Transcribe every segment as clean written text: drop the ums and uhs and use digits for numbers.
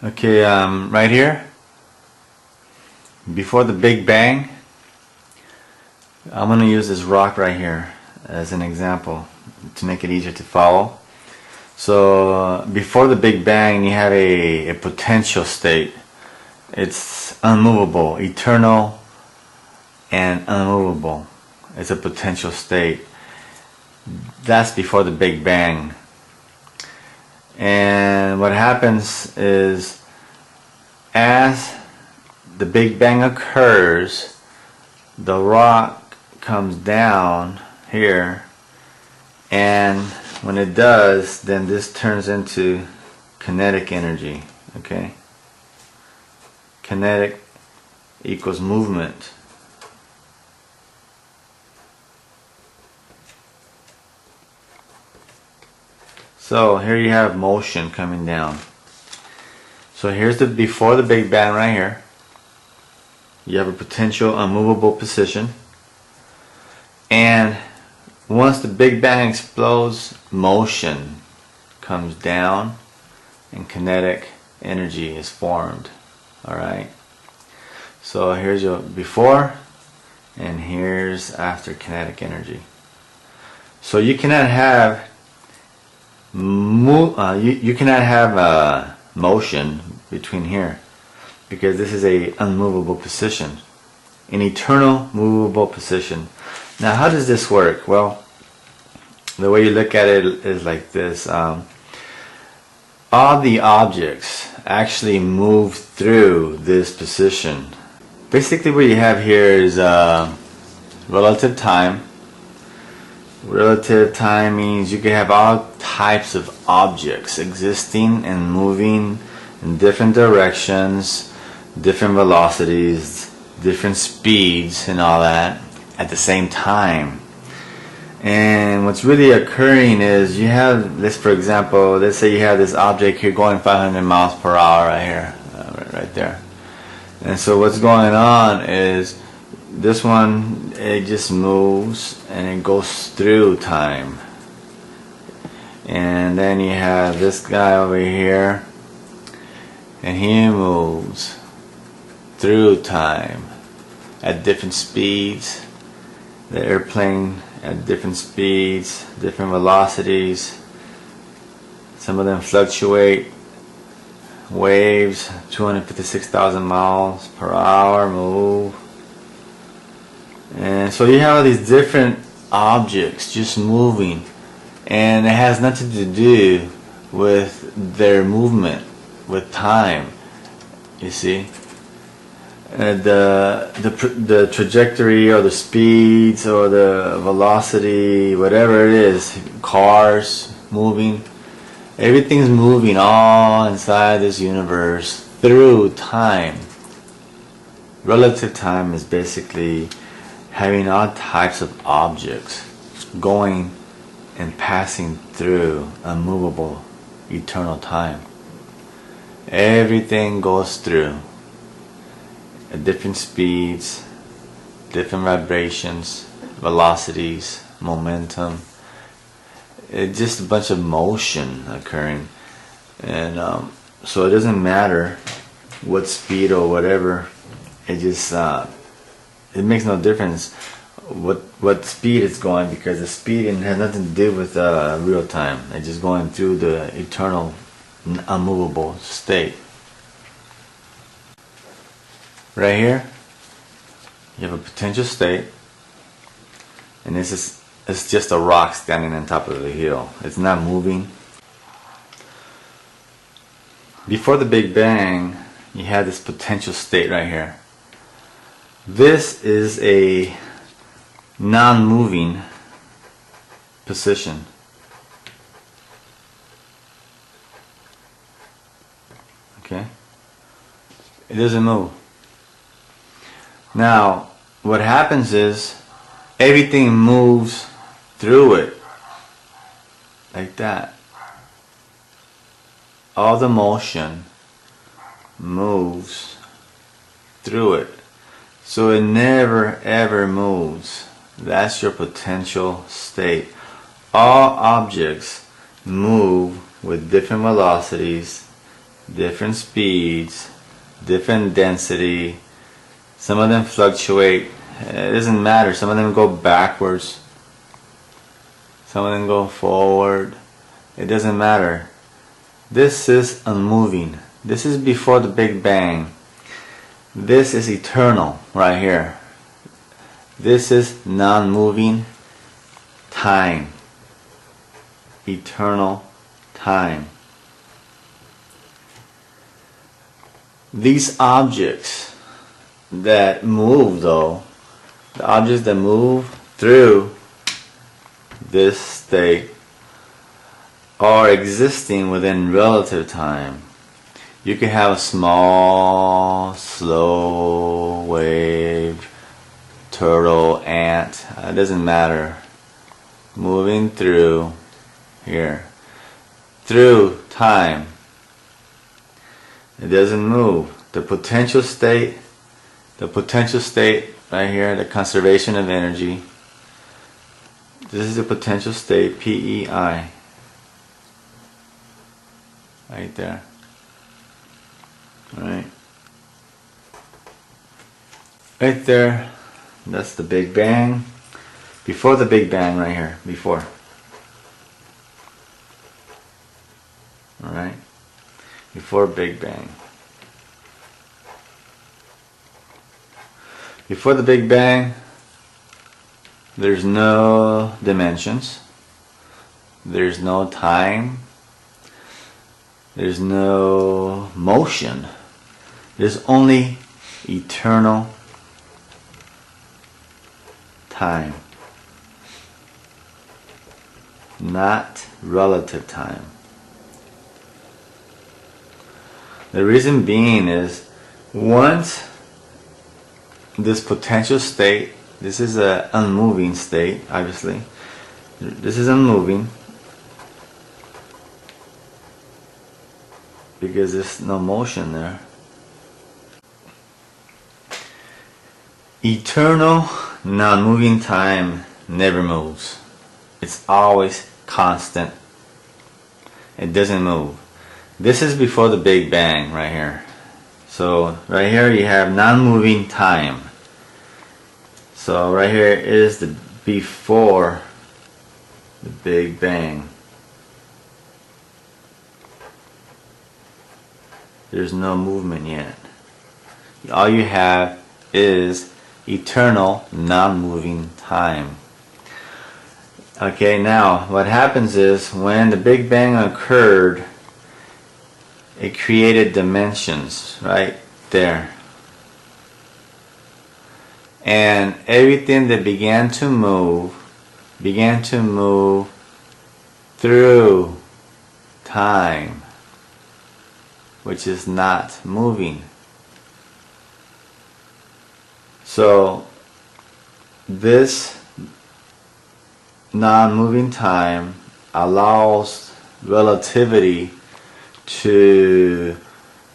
Okay, right here, before the Big Bang, I'm going to use this rock right here as an example to make it easier to follow. So, before the Big Bang, you have a potential state. It's unmovable, eternal and unmovable. It's a potential state. That's before the Big Bang. And what happens is, as the Big Bang occurs, the rock comes down here, and when it does, then this turns into kinetic energy. Okay? Kinetic equals movement. So here you have motion coming down. So here's the before the Big Bang right here. You have a potential unmovable position. And once the Big Bang explodes, motion comes down and kinetic energy is formed. Alright? So here's your before and here's after kinetic energy. So you cannot have you cannot have motion between here, because this is a unmovable position, an eternal movable position. Now, how does this work? Well, the way you look at it is like this. All the objects actually move through this position. Basically, what you have here is relative time. Relative time means you can have all types of objects existing and moving in different directions, different velocities, different speeds and all that at the same time. And what's really occurring is you have this, for example, let's say you have this object here going 500 miles per hour right here, right there. And so what's going on is this one, it just moves and it goes through time. And then you have this guy over here, and he moves through time at different speeds. The airplane at different speeds, different velocities. Some of them fluctuate. Waves, 256,000 miles per hour move. And so you have all these different objects just moving, and it has nothing to do with their movement with time. You see, the trajectory or the speeds or the velocity, whatever it is, cars moving, everything's moving all inside this universe through time. Relative time is basically having all types of objects going and passing through unmovable eternal time. Everything goes through at different speeds, different vibrations, velocities, momentum. It's just a bunch of motion occurring. And so it doesn't matter what speed or whatever, it just it makes no difference what speed it's going, because the speed has nothing to do with real time. It's just going through the eternal unmovable state. Right here you have a potential state, and it's just a rock standing on top of a hill. It's not moving. Before the Big Bang, you had this potential state right here. This is a non-moving position. Okay? It doesn't move. Now, what happens is everything moves through it like that. All the motion moves through it. So it never ever moves. That's your potential state. All objects move with different velocities, different speeds, different density. Some of them fluctuate. It doesn't matter. Some of them go backwards. Some of them go forward. It doesn't matter. This is unmoving. This is before the Big Bang. This is eternal right here. This is non-moving time. Eternal time. These objects that move, though, the objects that move through this state are existing within relative time. You can have a small, slow wave, turtle, ant, it doesn't matter, moving through here, through time. It doesn't move. The potential state right here, the conservation of energy. This is the potential state, PEI. Right there. Right. Right there. That's the Big Bang. Before the Big Bang right here. Before. Alright. Before Big Bang. Before the Big Bang, there's no dimensions. There's no time. There's no motion. There's only eternal time. Not relative time. The reason being is, once this potential state, this is an unmoving state, obviously. This is unmoving because there's no motion there. Eternal, non-moving time never moves. It's always constant. It doesn't move. This is before the Big Bang right here. So right here you have non-moving time. So right here is the before the Big Bang. There's no movement yet. All you have is eternal non-moving time. Okay, now what happens is when the Big Bang occurred, it created dimensions right there. And everything that began to move through time, which is not moving. So this non-moving time allows relativity to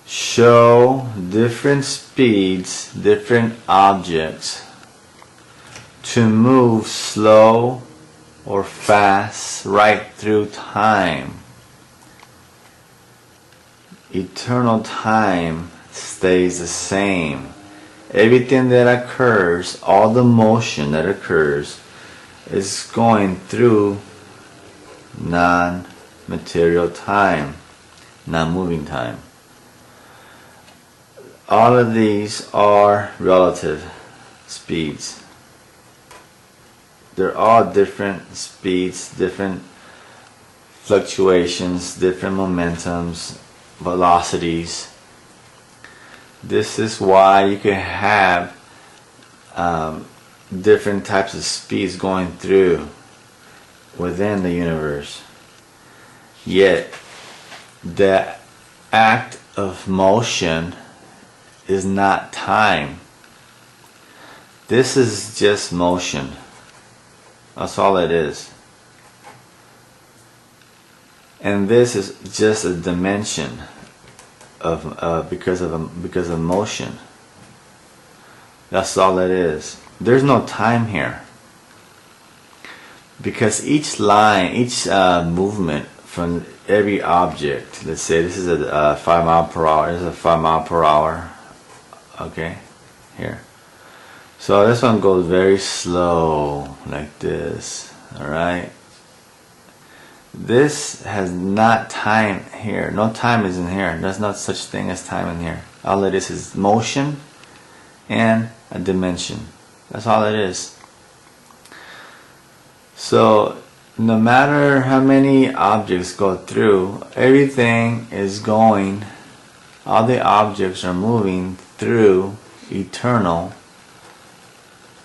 show different speeds, different objects to move slow or fast right through time. Eternal time stays the same. Everything that occurs, all the motion that occurs, is going through non-material time, non-moving time. All of these are relative speeds. They're all different speeds, different fluctuations, different momentums, velocities. This is why you can have different types of speeds going through within the universe. Yet the act of motion is not time. This is just motion. That's all it is. And this is just a dimension of because of motion. That's all it is. There's no time here, because each line, each movement from every object. Let's say this is a 5 mile per hour. This is a 5 mile per hour. Okay, here. So this one goes very slow, like this. Alright. This has not time here. No time is in here. There's not such thing as time in here. All it is motion and a dimension. That's all it is. So no matter how many objects go through, everything is going, all the objects are moving through eternal,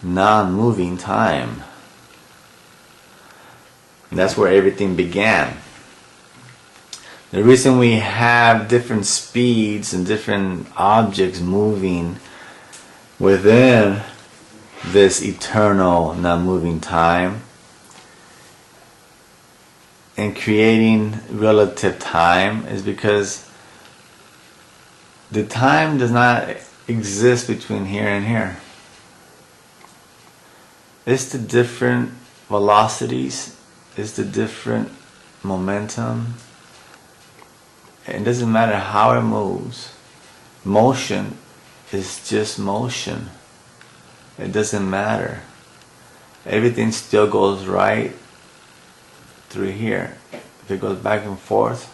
non-moving time. That's where everything began. The reason we have different speeds and different objects moving within this eternal, non-moving time and creating relative time is because the time does not exist between here and here. It's the different velocities, it's the different momentum. It doesn't matter how it moves. Motion is just motion. It doesn't matter. Everything still goes right through here. If it goes back and forth,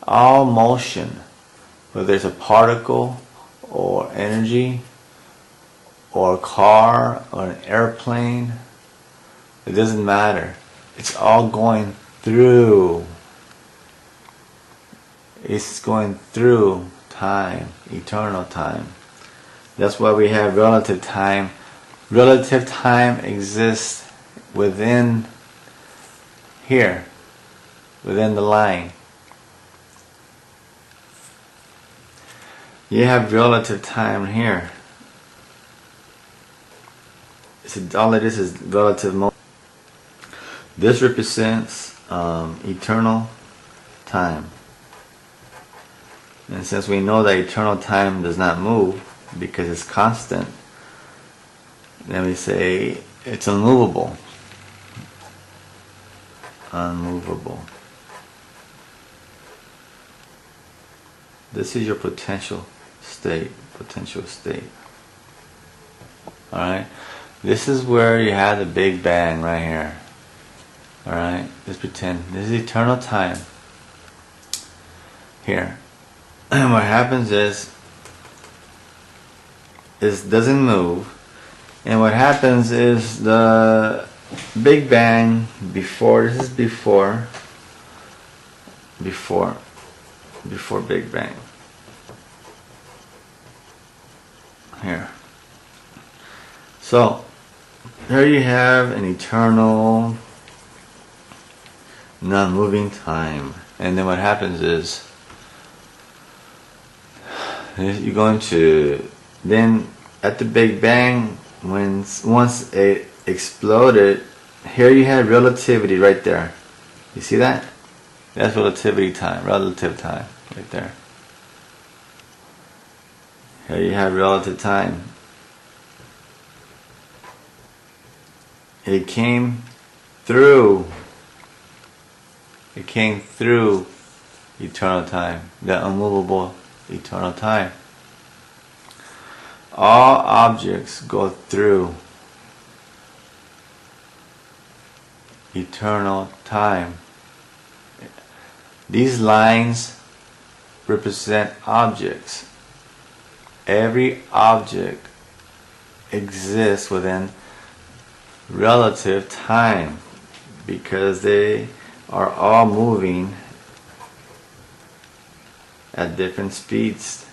all motion, whether it's a particle or energy or a car or an airplane, it doesn't matter. It's all going through. It's going through time, eternal time. That's why we have relative time. Relative time exists within here, within the line. You have relative time here. All it is relative motion. This represents eternal time. And since we know that eternal time does not move because it's constant, then we say it's unmovable. Unmovable. This is your potential state. Potential state. Alright? This is where you have the Big Bang right here. Alright? Just pretend. This is eternal time. Here. And what happens is it doesn't move. And what happens is the Big Bang before, this is before Big Bang. Here. So, here you have an eternal, non-moving time. And then what happens is, you're going to, then at the Big Bang, once it exploded, here you had relativity right there. You see that? That's relativity time, relative time, right there. Here you have relative time. It came through eternal time, the unmovable eternal time. All objects go through eternal time. These lines represent objects. Every object exists within relative time because they are all moving at different speeds.